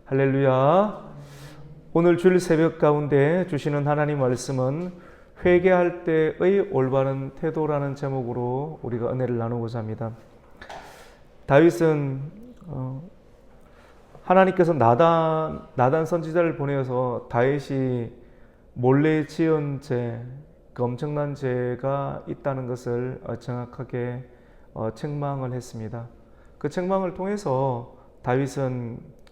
할렐루야. 오늘 주일 새벽 가운데 주시는 하나님 말씀은 회개할 때의 올바른 태도라는 제목으로 우리가 은혜를 나누고자 합니다. 다윗은 하나님께서 나단 선지자를 보내어서 다윗이 몰래 지은 그 엄청난 죄가 있다는 것을 정확하게 책망을 했습니다. 그 책망을 통해서 다윗은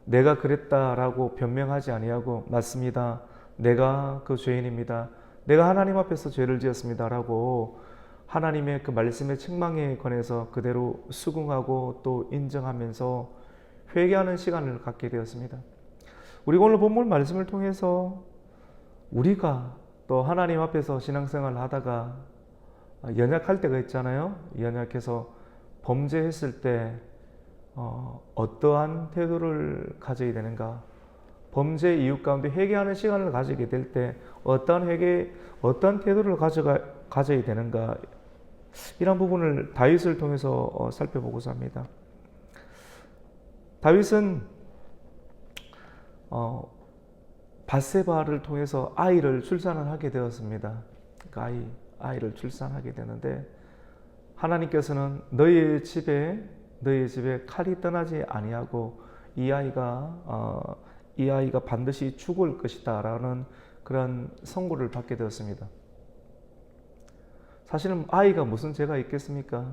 내가 그랬다라고 변명하지 아니하고 맞습니다. 내가 그 죄인입니다. 내가 하나님 앞에서 죄를 지었습니다라고 하나님의 그 말씀의 책망에 관해서 그대로 수긍하고 또 인정하면서 회개하는 시간을 갖게 되었습니다. 우리가 오늘 본문 말씀을 통해서 우리가 또 하나님 앞에서 신앙생활을 하다가 연약할 때가 있잖아요. 연약해서 범죄했을 때 어떠한 태도를 가져야 되는가? 범죄 이유 가운데 회개하는 시간을 가지게 될 때 어떠한 태도를 가져야 되는가? 이런 부분을 다윗을 통해서 살펴보고자 합니다. 다윗은 밧세바를 통해서 아이를 출산을 하게 되었습니다. 그 아이를 출산하게 되는데 하나님께서는 너희의 집에 칼이 떠나지 아니하고 이 아이가 반드시 죽을 것이다 라는 그런 선고를 받게 되었습니다. 사실은 아이가 무슨 죄가 있겠습니까?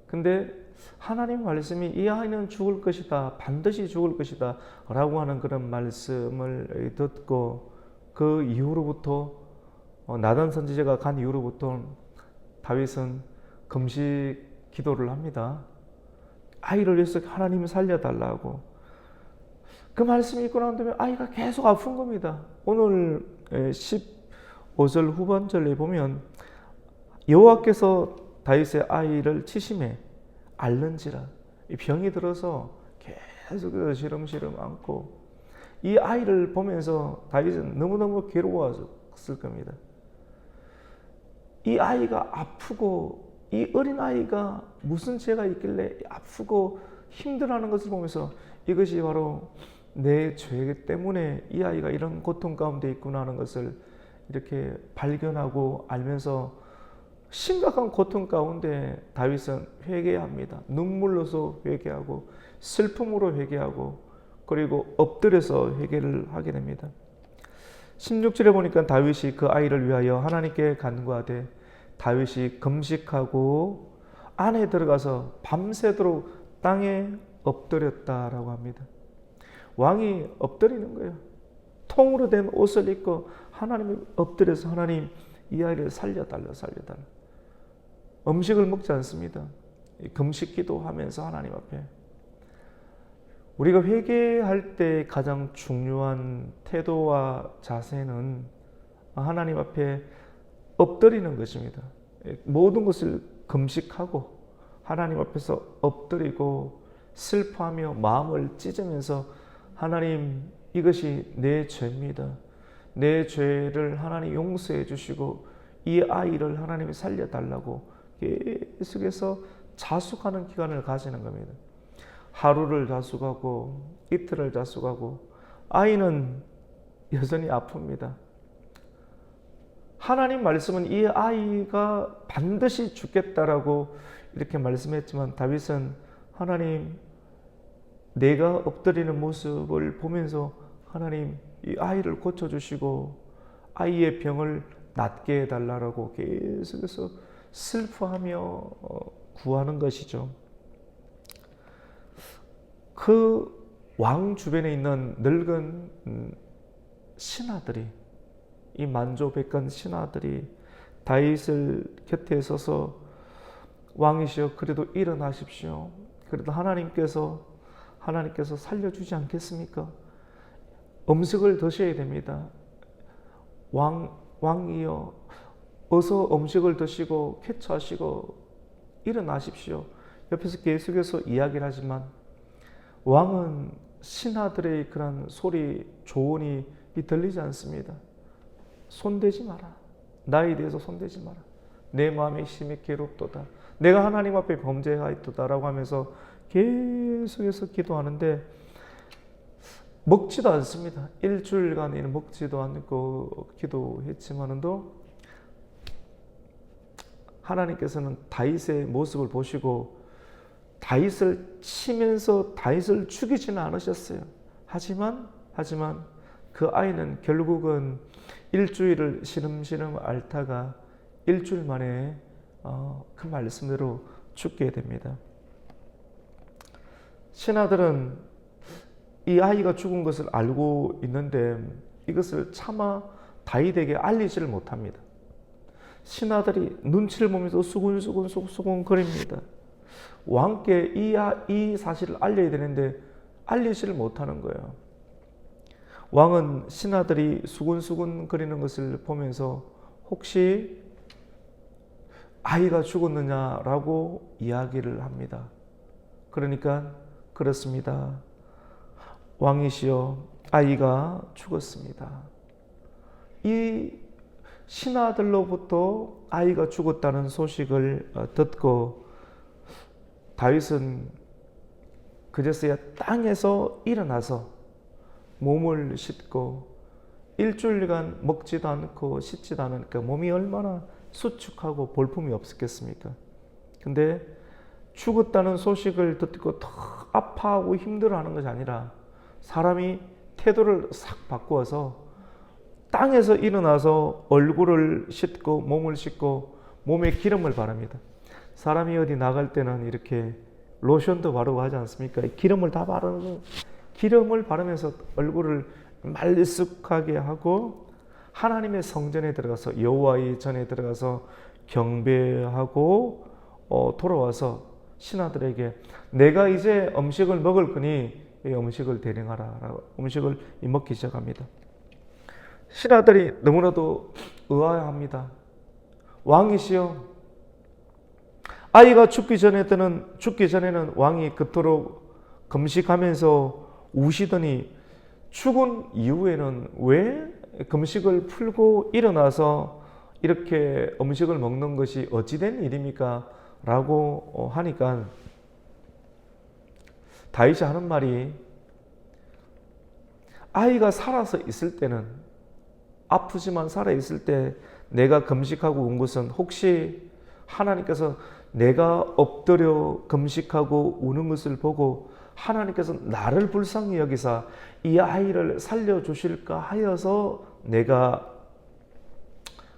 근데 하나님 말씀이 이 아이는 죽을 것이다, 반드시 죽을 것이다 라고 하는 그런 말씀을 듣고 그 이후로부터 나단 선지자가 간 이후로부터 다윗은 금식 기도를 합니다. 아이를 위해서 하나님이 살려달라고. 그 말씀이 있고 난 다음에 아이가 계속 아픈 겁니다. 오늘 15절 후반절에 보면 여호와께서 다윗의 아이를 치심에 앓는지라. 병이 들어서 계속 시름시름 안고 이 아이를 보면서 다윗은 너무너무 괴로웠을 겁니다. 이 아이가 아프고 이 어린아이가 무슨 죄가 있길래 아프고 힘들어하는 것을 보면서 이것이 바로 내 죄 때문에 이 아이가 이런 고통 가운데 있구나 하는 것을 이렇게 발견하고 알면서 심각한 고통 가운데 다윗은 회개합니다. 눈물로서 회개하고 슬픔으로 회개하고 그리고 엎드려서 회개를 하게 됩니다. 16절에 보니까 다윗이 그 아이를 위하여 하나님께 간구하되 다윗이 금식하고 안에 들어가서 밤새도록 땅에 엎드렸다라고 합니다. 왕이 엎드리는 거예요. 통으로 된 옷을 입고 하나님이 엎드려서 하나님 이 아이를 살려달라. 음식을 먹지 않습니다. 금식 기도하면서 하나님 앞에. 우리가 회개할 때 가장 중요한 태도와 자세는 하나님 앞에 엎드리는 것입니다. 모든 것을 금식하고 하나님 앞에서 엎드리고 슬퍼하며 마음을 찢으면서 하나님 이것이 내 죄입니다. 내 죄를 하나님 용서해 주시고 이 아이를 하나님이 살려달라고 계속해서 자숙하는 기간을 가지는 겁니다. 하루를 자숙하고 이틀을 자숙하고 아이는 여전히 아픕니다. 하나님 말씀은 이 아이가 반드시 죽겠다라고 이렇게 말씀했지만 다윗은 하나님 내가 엎드리는 모습을 보면서 하나님 이 아이를 고쳐주시고 아이의 병을 낫게 해달라고 계속해서 슬퍼하며 구하는 것이죠. 그 왕 주변에 있는 늙은 신하들이 이 만조백관 신하들이 다윗을 곁에 서서 왕이시여 그래도 일어나십시오. 그래도 하나님께서 살려주지 않겠습니까? 음식을 드셔야 됩니다. 왕이여 어서 음식을 드시고 쾌차하시고 일어나십시오. 옆에서 계속해서 이야기를 하지만 왕은 신하들의 그런 소리 조언이 들리지 않습니다. 손대지 마라. 나에 대해서 손대지 마라. 내 마음이 심히 괴롭도다. 내가 하나님 앞에 범죄하였도다 라고 하면서 계속해서 기도하는데 먹지도 않습니다. 일주일간 먹지도 않고 기도했지만도 하나님께서는 다윗의 모습을 보시고 다윗을 치면서 다윗을 죽이지는 않으셨어요. 하지만 그 아이는 결국은 일주일을 시름시름 앓다가 일주일 만에 그 말씀대로 죽게 됩니다. 신하들은 이 아이가 죽은 것을 알고 있는데 이것을 차마 다윗에게 알리지를 못합니다. 신하들이 눈치를 보면서 수군수군 거립니다. 왕께 이 사실을 알려야 되는데 알리지를 못하는 거예요. 왕은 신하들이 수군수군 거리는 것을 보면서 혹시 아이가 죽었느냐라고 이야기를 합니다. 그러니까 그렇습니다. 왕이시여, 아이가 죽었습니다. 이 신하들로부터 아이가 죽었다는 소식을 듣고 다윗은 그제서야 땅에서 일어나서 몸을 씻고 일주일간 먹지도 않고 씻지도 않으니까 몸이 얼마나 수축하고 볼품이 없었겠습니까? 근데 죽었다는 소식을 듣고 더 아파하고 힘들어하는 것이 아니라 사람이 태도를 싹 바꾸어서 땅에서 일어나서 얼굴을 씻고 몸을 씻고 몸에 기름을 바릅니다. 사람이 어디 나갈 때는 이렇게 로션도 바르고 하지 않습니까? 기름을 다 바르고 기름을 바르면서 얼굴을 말쑥하게 하고 하나님의 성전에 들어가서 여호와의 전에 들어가서 경배하고 돌아와서 신하들에게 내가 이제 음식을 먹을 거니 이 음식을 대령하라 라고 음식을 먹기 시작합니다. 신하들이 너무나도 의아해합니다. 왕이시여, 아이가 죽기 전에는 왕이 그토록 금식하면서 우시더니 죽은 이후에는 왜 금식을 풀고 일어나서 이렇게 음식을 먹는 것이 어찌된 일입니까? 라고 하니까 다윗이 하는 말이 아이가 살아서 있을 때는 아프지만 살아있을 때 내가 금식하고 온 것은 혹시 하나님께서 내가 엎드려 금식하고 우는 것을 보고 하나님께서 나를 불쌍히 여기사 이 아이를 살려주실까 하여서 내가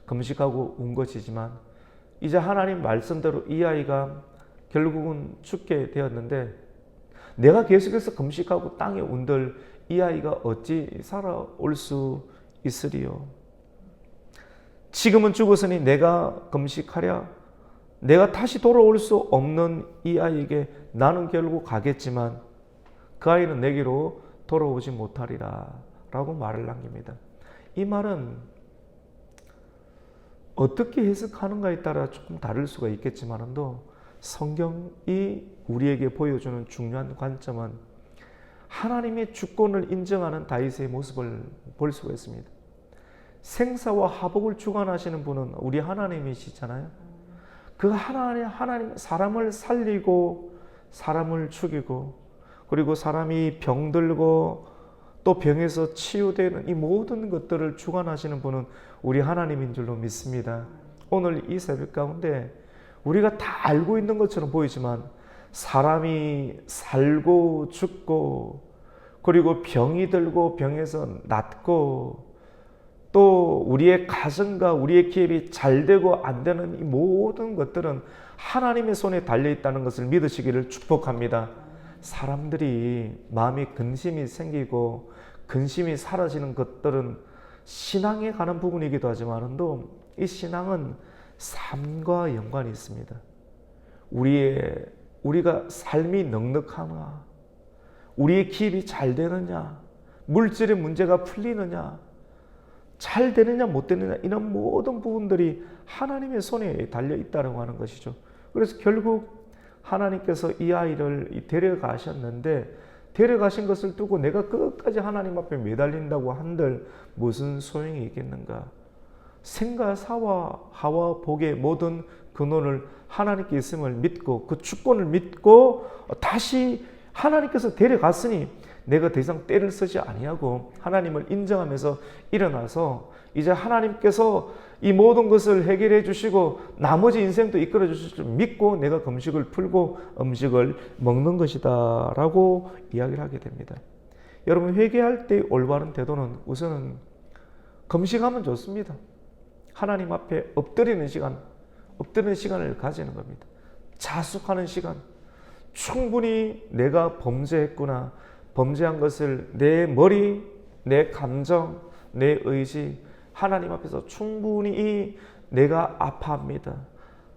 금식하고 온 것이지만 이제 하나님 말씀대로 이 아이가 결국은 죽게 되었는데 내가 계속해서 금식하고 땅에 온들 이 아이가 어찌 살아올 수 있으리요. 지금은 죽었으니 내가 금식하랴 내가 다시 돌아올 수 없는 이 아이에게 나는 결국 가겠지만 그 아이는 내게로 돌아오지 못하리라 라고 말을 남깁니다. 이 말은 어떻게 해석하는가에 따라 조금 다를 수가 있겠지만도 성경이 우리에게 보여주는 중요한 관점은 하나님의 주권을 인정하는 다윗의 모습을 볼 수가 있습니다. 생사와 화복을 주관하시는 분은 우리 하나님이시잖아요. 그 하나님 사람을 살리고 사람을 죽이고 그리고 사람이 병들고 또 병에서 치유되는 이 모든 것들을 주관하시는 분은 우리 하나님인 줄로 믿습니다. 오늘 이 새벽 가운데 우리가 다 알고 있는 것처럼 보이지만 사람이 살고 죽고 그리고 병이 들고 병에서 낫고 또 우리의 가정과 우리의 기업이 잘 되고 안 되는 이 모든 것들은 하나님의 손에 달려있다는 것을 믿으시기를 축복합니다. 사람들이 마음이 근심이 생기고 근심이 사라지는 것들은 신앙에 관한 부분이기도 하지만도 이 신앙은 삶과 연관이 있습니다. 우리가 삶이 넉넉하나, 우리의 기업이 잘 되느냐, 물질의 문제가 풀리느냐, 잘 되느냐 못 되느냐 이런 모든 부분들이 하나님의 손에 달려 있다고 하는 것이죠. 그래서 결국 하나님께서 이 아이를 데려가셨는데 데려가신 것을 두고 내가 끝까지 하나님 앞에 매달린다고 한들 무슨 소용이 있겠는가? 생과 사와 하와 복의 모든 근원을 하나님께 있음을 믿고 그 주권을 믿고 다시 하나님께서 데려갔으니 내가 더 이상 때를 쓰지 아니하고 하나님을 인정하면서 일어나서 이제 하나님께서 이 모든 것을 해결해 주시고 나머지 인생도 이끌어 주실 줄 믿고 내가 금식을 풀고 음식을 먹는 것이다 라고 이야기를 하게 됩니다. 여러분, 회개할 때 올바른 태도는 우선은 금식하면 좋습니다. 하나님 앞에 엎드리는 시간을 가지는 겁니다. 자숙하는 시간, 충분히 내가 범죄했구나, 범죄한 것을 내 머리, 내 감정, 내 의지 하나님 앞에서 충분히 내가 아파합니다.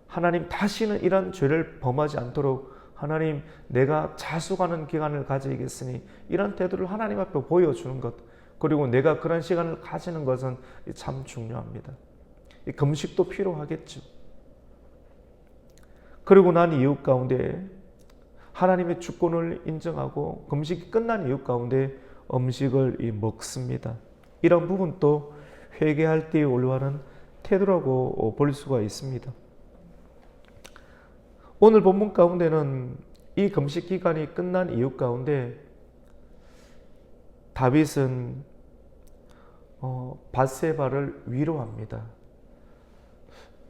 하나님, 다시는 이런 죄를 범하지 않도록 하나님, 내가 자숙하는 기간을 가지겠으니 이런 태도를 하나님 앞에 보여주는 것, 그리고 내가 그런 시간을 가지는 것은 참 중요합니다. 이 금식도 필요하겠죠. 그리고 난 이유 가운데 하나님의 주권을 인정하고 금식이 끝난 이유 가운데 음식을 먹습니다. 이런 부분도 회개할 때의 올바른 태도라고 볼 수가 있습니다. 오늘 본문 가운데는 이 금식 기간이 끝난 이유 가운데 다윗은 밧세바를 위로합니다.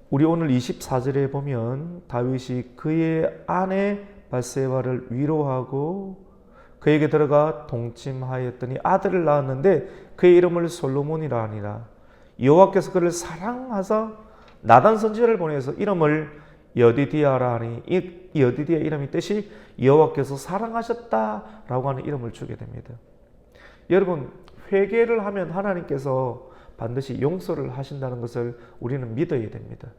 우리 오늘 24절에 보면 다윗이 그의 아내 밧세바를 위로하고 그에게 들어가 동침하였더니 아들을 낳았는데 그의 이름을 솔로몬이라 하니라. 여호와께서 그를 사랑하사 나단 선지자를 보내서 이름을 여디디아라 하니 이 여디디아 이름의 뜻이 여호와께서 사랑하셨다라고 하는 이름을 주게 됩니다. 여러분, 회개를 하면 하나님께서 반드시 용서를 하신다는 것을 우리는 믿어야 됩니다.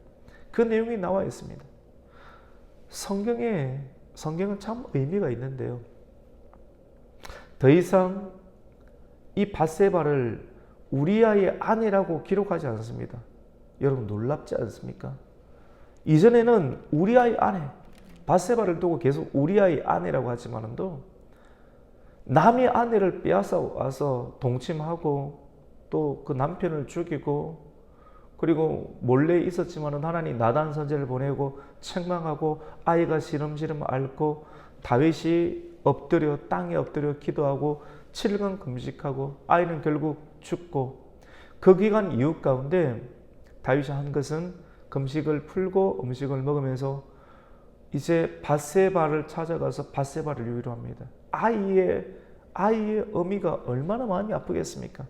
그 내용이 나와 있습니다. 성경은 참 의미가 있는데요. 더 이상 이 밧세바를 우리아의 아내라고 기록하지 않습니다. 여러분, 놀랍지 않습니까? 이전에는 우리아의 아내, 밧세바를 두고 계속 우리아의 아내라고 하지만도 남의 아내를 빼앗아 와서 동침하고 또 그 남편을 죽이고 그리고 몰래 있었지만은 하나님 나단 선지자를 보내고 책망하고 아이가 시름시름 앓고 다윗이 땅에 엎드려 기도하고 7일 금식하고 아이는 결국 죽고 그 기간 이후 가운데 다윗이 한 것은 금식을 풀고 음식을 먹으면서 이제 밧세바를 찾아가서 밧세바를 위로합니다. 아이의 어미가 얼마나 마음이 아프겠습니까?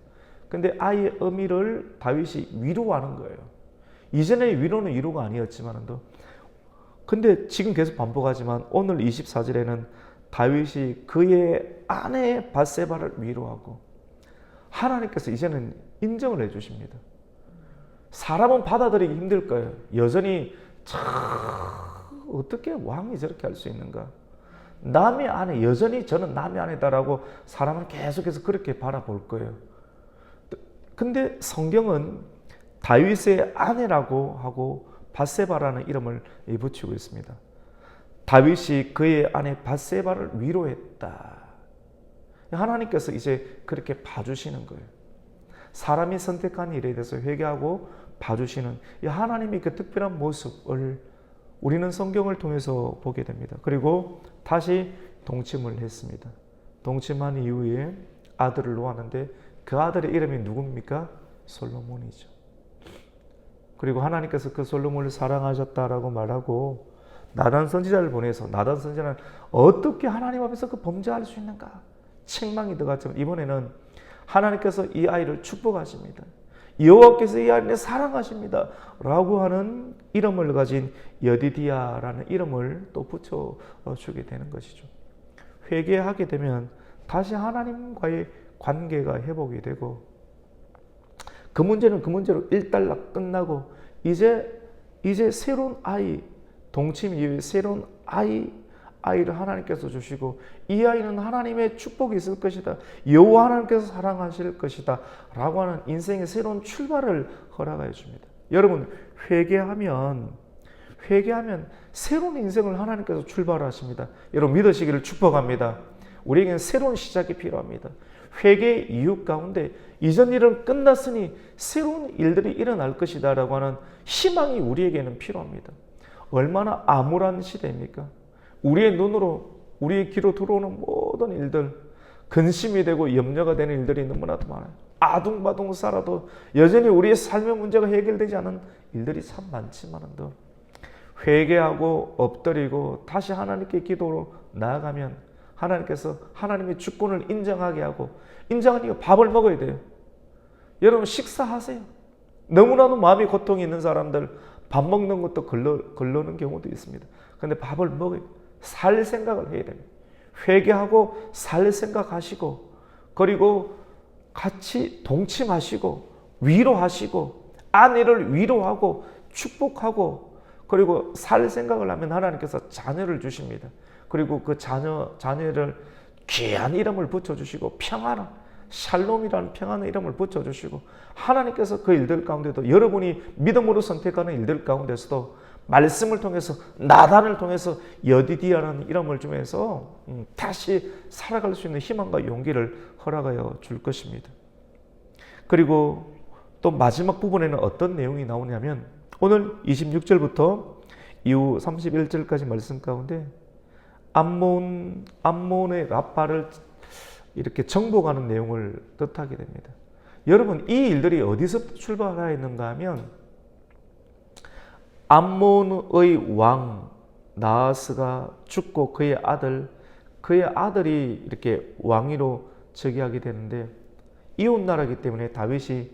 근데 아이의 어미를 다윗이 위로하는 거예요. 이전의 위로는 위로가 아니었지만도 근데 지금 계속 반복하지만 오늘 24절에는 다윗이 그의 아내 밧세바를 위로하고 하나님께서 이제는 인정을 해주십니다. 사람은 받아들이기 힘들 거예요. 여전히 어떻게 왕이 저렇게 할 수 있는가? 남의 아내, 여전히 저는 남의 아내다라고 사람은 계속해서 그렇게 바라볼 거예요. 근데 성경은 다윗의 아내라고 하고 밧세바라는 이름을 붙이고 있습니다. 다윗이 그의 아내 밧세바를 위로했다. 하나님께서 이제 그렇게 봐주시는 거예요. 사람이 선택한 일에 대해서 회개하고 봐주시는 이 하나님의 그 특별한 모습을 우리는 성경을 통해서 보게 됩니다. 그리고 다시 동침을 했습니다. 동침한 이후에 아들을 놓았는데 그 아들의 이름이 누굽니까? 솔로몬이죠. 그리고 하나님께서 그 솔로몬을 사랑하셨다라고 말하고 나단 선지자를 보내서 나단 선지자는 어떻게 하나님 앞에서 그 범죄할 수 있는가? 책망이 들어갔지만 이번에는 하나님께서 이 아이를 축복하십니다. 여호와께서 이 아이를 사랑하십니다 라고 하는 이름을 가진 여디디아라는 이름을 또 붙여주게 되는 것이죠. 회개하게 되면 다시 하나님과의 관계가 회복이 되고 그 문제는 그 문제로 일단락 끝나고 이제 새로운 아이, 동침 이후에 새로운 아이를 하나님께서 주시고 이 아이는 하나님의 축복이 있을 것이다. 여호와 하나님께서 사랑하실 것이다. 라고 하는 인생의 새로운 출발을 허락해 줍니다. 여러분, 회개하면 새로운 인생을 하나님께서 출발하십니다. 여러분 믿으시기를 축복합니다. 우리에게는 새로운 시작이 필요합니다. 회개 이유 가운데 이전 일은 끝났으니 새로운 일들이 일어날 것이다 라고 하는 희망이 우리에게는 필요합니다. 얼마나 암울한 시대입니까? 우리의 눈으로 우리의 귀로 들어오는 모든 일들 근심이 되고 염려가 되는 일들이 너무나도 많아요. 아둥바둥 살아도 여전히 우리의 삶의 문제가 해결되지 않은 일들이 참 많지만도 회개하고 엎드리고 다시 하나님께 기도로 나아가면 하나님께서 하나님의 주권을 인정하게 하고, 인정하니까 밥을 먹어야 돼요. 여러분 식사하세요. 너무나도 마음이 고통이 있는 사람들 밥 먹는 것도 걸러는 경우도 있습니다. 그런데 밥을 먹어요. 살 생각을 해야 됩니다. 회개하고 살 생각하시고, 그리고 같이 동침하시고 위로하시고 아내를 위로하고 축복하고, 그리고 살 생각을 하면 하나님께서 자녀를 주십니다. 그리고 그 자녀를 귀한 이름을 붙여주시고 평안한 샬롬이라는 평안의 이름을 붙여주시고, 하나님께서 그 일들 가운데도 여러분이 믿음으로 선택하는 일들 가운데서도 말씀을 통해서 나단을 통해서 여디디아라는 이름을 주면서 다시 살아갈 수 있는 희망과 용기를 허락하여 줄 것입니다. 그리고 또 마지막 부분에는 어떤 내용이 나오냐면 오늘 26절부터 이후 31절까지 말씀 가운데 암몬의 라빠를 이렇게 정복하는 내용을 뜻하게 됩니다. 여러분, 이 일들이 어디서 출발하였는가 하면 암몬의 왕 나하스가 죽고 그의 아들이 이렇게 왕위로 즉위하게 되는데, 이웃 나라이기 때문에 다윗이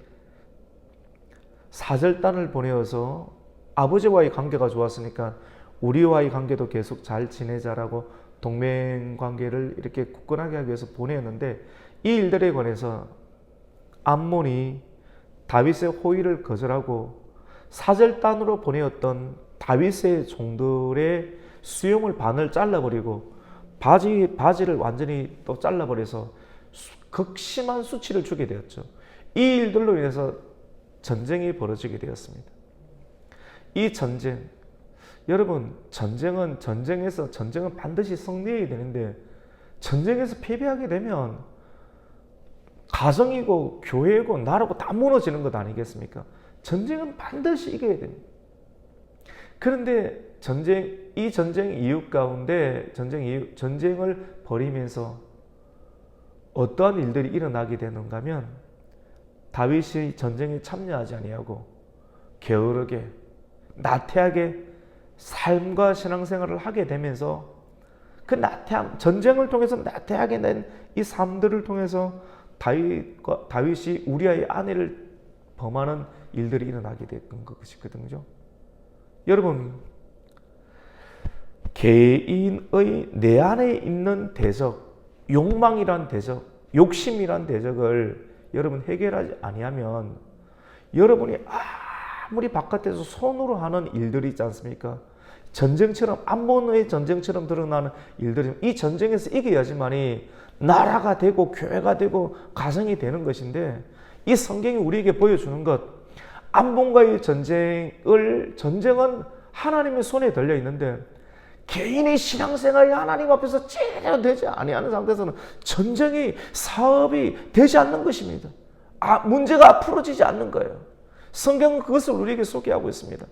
사절단을 보내어서 아버지와의 관계가 좋았으니까 우리와의 관계도 계속 잘 지내자라고 동맹 관계를 이렇게 굳건하게 하기 위해서 보내었는데, 이 일들에 관해서 암몬이 다윗의 호의를 거절하고 사절단으로 보내었던 다윗의 종들의 수염을 반을 잘라버리고 바지를 완전히 또 잘라버려서 극심한 수치를 주게 되었죠. 이 일들로 인해서 전쟁이 벌어지게 되었습니다. 이 전쟁, 여러분, 전쟁은 반드시 승리해야 되는데 전쟁에서 패배하게 되면 가정이고 교회고 나라고 다 무너지는 것 아니겠습니까? 전쟁은 반드시 이겨야 됩니다. 그런데 이 전쟁 이유 가운데 전쟁을 벌이면서 어떠한 일들이 일어나게 되는가 하면 다윗이 전쟁에 참여하지 아니하고 게으르게 나태하게 삶과 신앙생활을 하게 되면서 그 나태함, 전쟁을 통해서 나태하게 된 이 삶들을 통해서 다윗이 우리아의 아내를 범하는 일들이 일어나게 됐던 것이거든요. 여러분, 개인의 내 안에 있는 대적, 욕망이란 대적, 욕심이란 대적을 여러분 해결하지 아니하면 여러분이 아무리 바깥에서 손으로 하는 일들이 있지 않습니까? 전쟁처럼, 암몬의 전쟁처럼 드러나는 일들이, 이 전쟁에서 이겨야지만이 나라가 되고 교회가 되고 가정이 되는 것인데, 이 성경이 우리에게 보여주는 것, 암몬과의 전쟁은 하나님의 손에 달려 있는데 개인의 신앙생활이 하나님 앞에서 제대로 되지 아니하는 상태에서는 전쟁이, 사업이 되지 않는 것입니다. 문제가 풀어지지 않는 거예요. 성경은 그것을 우리에게 소개하고 있습니다.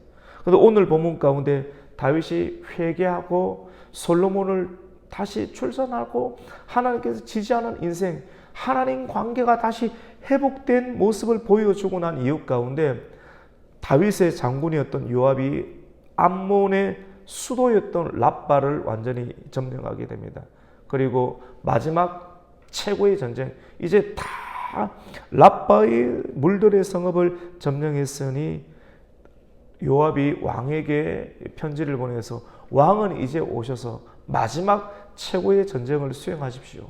그런데 오늘 본문 가운데 다윗이 회개하고 솔로몬을 다시 출산하고 하나님께서 지지하는 인생, 하나님 관계가 다시 회복된 모습을 보여주고 난 이유 가운데 다윗의 장군이었던 요압이 암몬의 수도였던 랍바를 완전히 점령하게 됩니다. 그리고 마지막 최고의 전쟁, 이제 다 랍바의 물들의 성읍을 점령했으니 요압이 왕에게 편지를 보내서 왕은 이제 오셔서 마지막 최고의 전쟁을 수행하십시오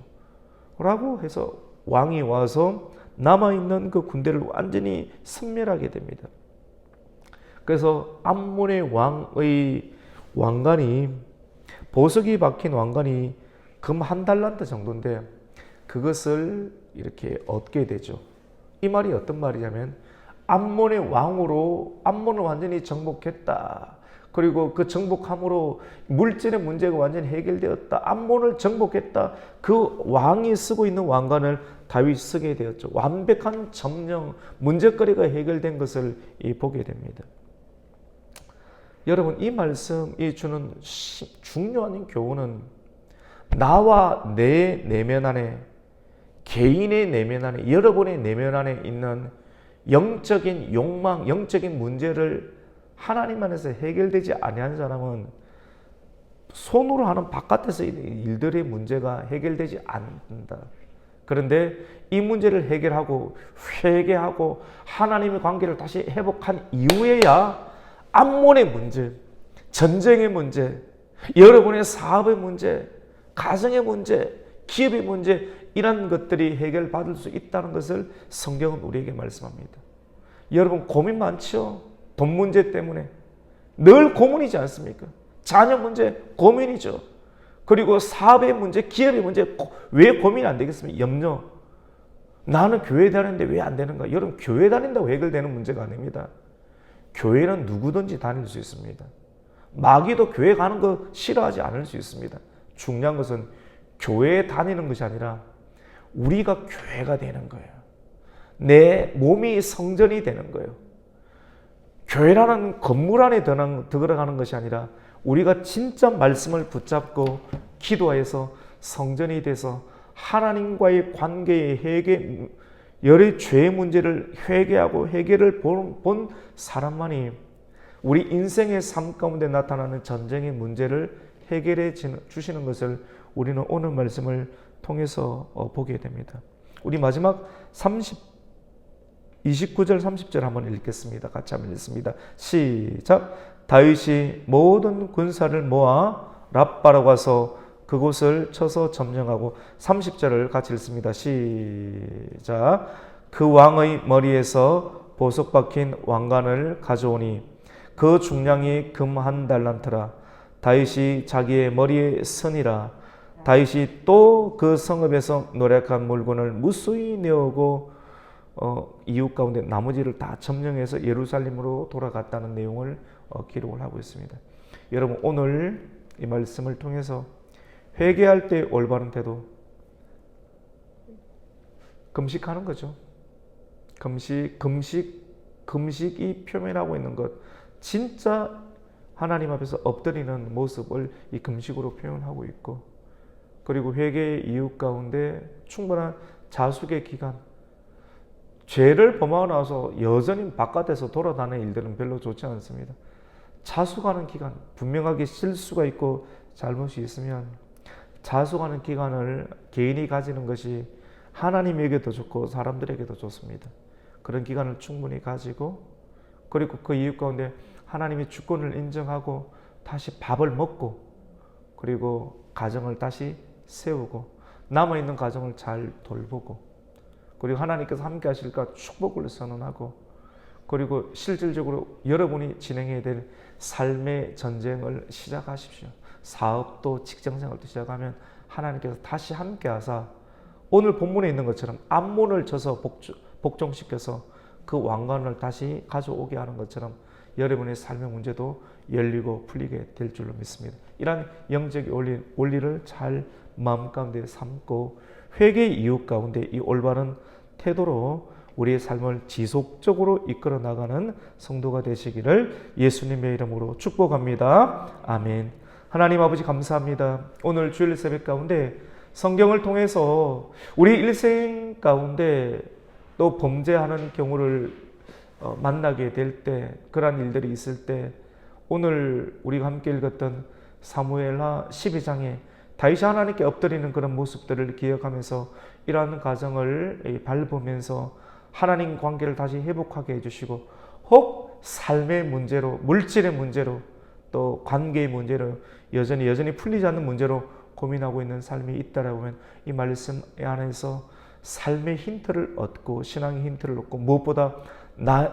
라고 해서 왕이 와서 남아있는 그 군대를 완전히 섬멸하게 됩니다. 그래서 암몬의 왕의 왕관이, 보석이 박힌 왕관이 금 1달란트 정도인데 그것을 이렇게 얻게 되죠. 이 말이 어떤 말이냐면 암몬의 왕으로 암몬을 완전히 정복했다. 그리고 그 정복함으로 물질의 문제가 완전히 해결되었다. 암몬을 정복했다. 그 왕이 쓰고 있는 왕관을 다윗이 쓰게 되었죠. 완벽한 점령, 문제거리가 해결된 것을 보게 됩니다. 여러분, 이 말씀이 주는 중요한 교훈은 나와 내 내면 안에 개인의 내면 안에, 여러분의 내면 안에 있는 영적인 욕망, 영적인 문제를 하나님 안에서 해결되지 아니한 사람은 손으로 하는 바깥에서 일들의 문제가 해결되지 않는다. 그런데 이 문제를 해결하고 회개하고 하나님의 관계를 다시 회복한 이후에야 암몬의 문제, 전쟁의 문제, 여러분의 사업의 문제, 가정의 문제, 기업의 문제, 이런 것들이 해결받을 수 있다는 것을 성경은 우리에게 말씀합니다. 여러분 고민 많죠? 돈 문제 때문에 늘 고민이지 않습니까? 자녀 문제 고민이죠. 그리고 사업의 문제, 기업의 문제, 왜 고민이 안 되겠습니까? 염려. 나는 교회 다니는데 왜 안 되는가? 여러분 교회 다닌다고 해결되는 문제가 아닙니다. 교회는 누구든지 다닐 수 있습니다. 마귀도 교회 가는 거 싫어하지 않을 수 있습니다. 중요한 것은 교회에 다니는 것이 아니라 우리가 교회가 되는 거예요. 내 몸이 성전이 되는 거예요. 교회라는 건물 안에 들어가는 것이 아니라 우리가 진짜 말씀을 붙잡고 기도해서 성전이 돼서 하나님과의 관계의 회개, 여러 죄의 문제를 회개하고 해결을 본 사람만이 우리 인생의 삶 가운데 나타나는 전쟁의 문제를 해결해 주시는 것을 우리는 오늘 말씀을 통해서 보게 됩니다. 우리 마지막 29절 30절 한번 읽겠습니다. 같이 한번 읽습니다. 시작. 다윗이 모든 군사를 모아 랍바로 가서 그곳을 쳐서 점령하고 30절을 같이 읽습니다. 시작. 그 왕의 머리에서 보석 박힌 왕관을 가져오니 그 중량이 금 한 달란트라. 다윗이 자기의 머리에 쓰니라. 다윗이 또 그 성읍에서 노력한 물건을 무수히 내오고 이웃 가운데 나머지를 다 점령해서 예루살렘으로 돌아갔다는 내용을 기록을 하고 있습니다. 여러분 오늘 이 말씀을 통해서 회개할 때 올바른 태도, 금식하는 거죠. 금식이 표현하고 있는 것, 진짜 하나님 앞에서 엎드리는 모습을 이 금식으로 표현하고 있고, 그리고 회개의 이유 가운데 충분한 자숙의 기간, 죄를 범하고 나서 여전히 바깥에서 돌아다니는 일들은 별로 좋지 않습니다. 자숙하는 기간, 분명하게 실수가 있고 잘못이 있으면 자숙하는 기간을 개인이 가지는 것이 하나님에게도 좋고 사람들에게도 좋습니다. 그런 기간을 충분히 가지고, 그리고 그 이유 가운데 하나님의 주권을 인정하고 다시 밥을 먹고, 그리고 가정을 다시 세우고 남아있는 가정을 잘 돌보고, 그리고 하나님께서 함께 하실까 축복을 선언하고, 그리고 실질적으로 여러분이 진행해야 될 삶의 전쟁을 시작하십시오. 사업도 직장생활도 시작하면 하나님께서 다시 함께 하사 오늘 본문에 있는 것처럼 암몬을 쳐서 복종시켜서 그 왕관을 다시 가져오게 하는 것처럼 여러분의 삶의 문제도 열리고 풀리게 될 줄로 믿습니다. 이러한 영적인 원리를 잘 마음 가운데 삼고 회개의 이유 가운데 이 올바른 태도로 우리의 삶을 지속적으로 이끌어 나가는 성도가 되시기를 예수님의 이름으로 축복합니다. 아멘. 하나님 아버지 감사합니다. 오늘 주일 새벽 가운데 성경을 통해서 우리 일생 가운데 또 범죄하는 경우를 만나게 될 때, 그러한 일들이 있을 때 오늘 우리가 함께 읽었던 사무엘하 12장에 다윗이 하나님께 엎드리는 그런 모습들을 기억하면서 이러한 과정을 밟으면서 하나님 관계를 다시 회복하게 해주시고, 혹 삶의 문제로, 물질의 문제로, 또 관계의 문제로 여전히 풀리지 않는 문제로 고민하고 있는 삶이 있다라고 하면 이 말씀 안에서 삶의 힌트를 얻고 신앙의 힌트를 얻고, 무엇보다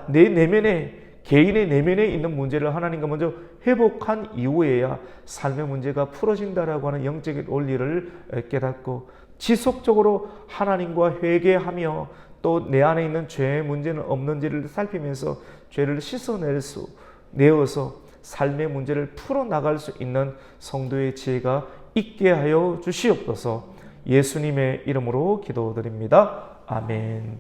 내 내면에, 개인의 내면에 있는 문제를 하나님과 먼저 회복한 이후에야 삶의 문제가 풀어진다라고 하는 영적인 원리를 깨닫고 지속적으로 하나님과 회개하며 또 내 안에 있는 죄의 문제는 없는지를 살피면서 죄를 내어서 삶의 문제를 풀어나갈 수 있는 성도의 지혜가 있게 하여 주시옵소서. 예수님의 이름으로 기도드립니다. 아멘.